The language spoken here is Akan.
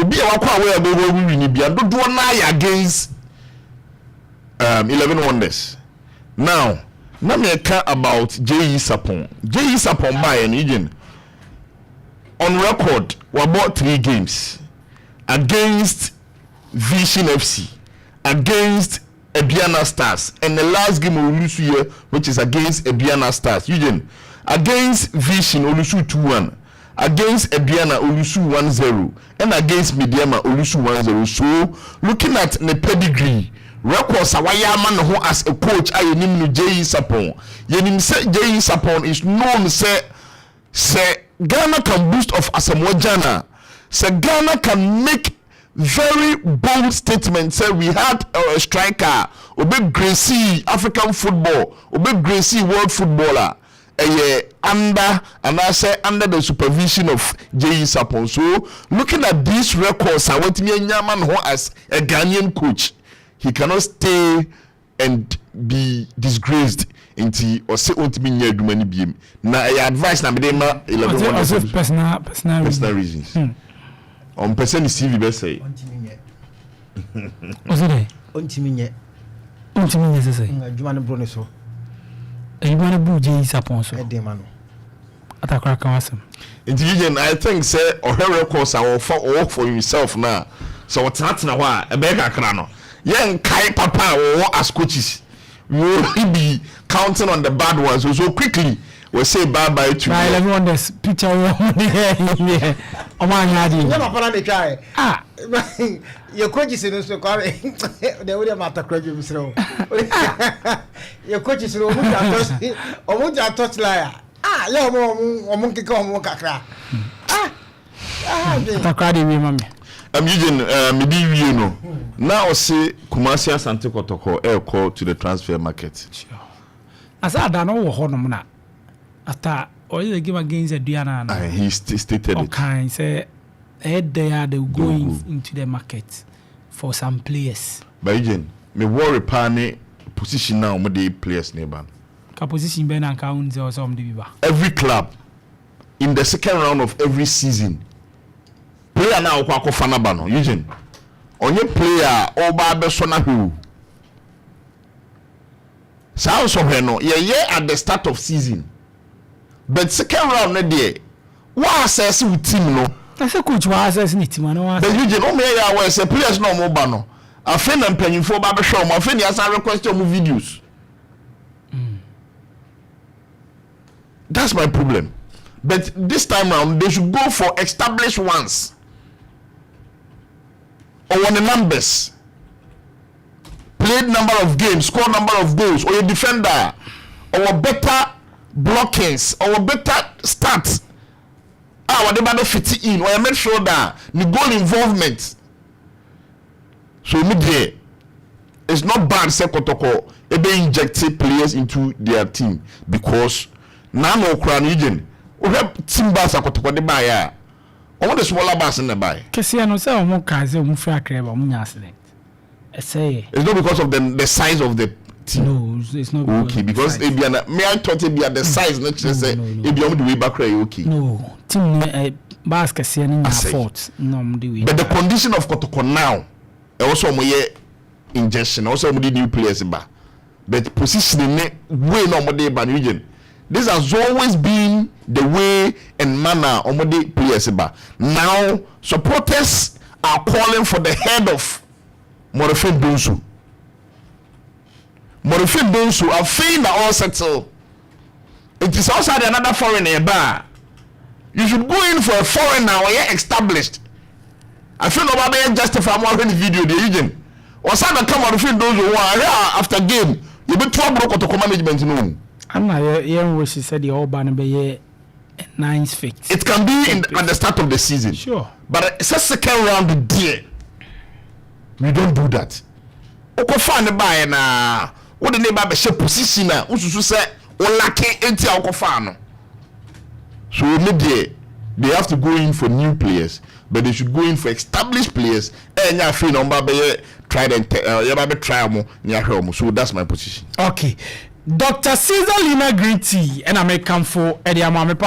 obi a wakwa we go win bia dodo na against 11 Wonders. Now me care about J.E. Sapon. J.E. Sapon by an agent on record we bought 3 games against Vision FC, against Aduana Stars, and the last game we lose here, which is against Aduana Stars. Eugene, against Vision Olusu 2-1, against Aduana Olusu 1-0, and against Mediama Olusu 1-0. So looking at the pedigree records awayama no as a coach I nim no J.E. Sapon. Yenim say J.E. Sapon is known say Ghana can boost of Asamoah Gyan. Say Ghana can make very bold statements. Say we had a striker, obe Gracie African football, obe Gracie world footballer. Under and I say under the supervision of J.E. Sapon. So looking at these records, I want me as a Ghanaian coach. He cannot stay and be disgraced into or say want to be near money beam. Now I advise na be 11 personal reasons. On person CV be say. What's it? Ontimi say. Adwuma no bro ne so. You want to do J.E. Sapon so. Edema no. Attakora kan wasem. Intelligent, I think say or her records are work for himself now. So what's happening now? A beggar crano. Young Kai Papa or as coaches will be counting on the bad ones. So quickly we say bye bye to everyone. This picture here. Oh my God! Never plan to try. Ah, your coaches in so call. They would have Attakora you so. Your coaches will move a touch liar. Ah, you monkey come kakra. Ah, Attakora dey remember me. I'm using you know. Now say Kumasi Asante Kotoko air call to the transfer market. Sure. As I don't know what na after all the game against Aduana. He stated it. Okay, say head there they go into the market for some players. But again, me worry pane position now with the players neighbor. Position ben and count or some diviba. Every club in the second round of every season. Player now kwa kofana bano Eugene onye player oba besona hu sounds of no ye at the start of season but second round na there wa assess with team no I say coach wa assess ni team no wa but Eugene o me ya wa say players no mo ba no afi na mpanyimfo ba be show mo afi ni asa request mo videos. That's my problem, but this time round they should go for established ones. Or on the numbers, played number of games, score number of goals, or your defender, or better blockings, or better stats. Whatever fit in, or make sure that the goal involvement. So midday, it's not bad. Say Kotoko, they injected players into their team because now no crown region. We have team bars at Kotoko de buy. I want the smaller bus in the buy. Kasi ano say omo kaze omo fra kreba omo nya accident. Say it's not because of the size of the team. No, it's not. Okay, because it be may I thought it be at the size not just say it be on the way back okay. No, team bus kasi any fault. No, the way. But the condition of Kotoko now also mo ye injection also mo new players ba. But positioning way no mo dey ba region. This has always been the way and manner of the players. Now, supporters are calling for the head of Morifin Donsu. Morifin Donsu are feeling that all settled. It is outside another foreigner bar. You should go in for a foreigner or you're established. I feel nobody justify more than the video the agent. Or some come Morifin Donsu after game. You be trouble to management no. I'm not hearing what she said. The whole band be a nice fix. It can be at the start of the season. Sure. But it's a second round deal. We don't do that. Oko fan buy na what the neighbor be position na ususu say o lacking enti oko fan. So maybe they have to go in for new players, but they should go in for established players. Enya free number be try them try mo nya hwe. So that's my position. Okay. Dr. Caesar Lina Green Tea and I make come for Eddie Amame.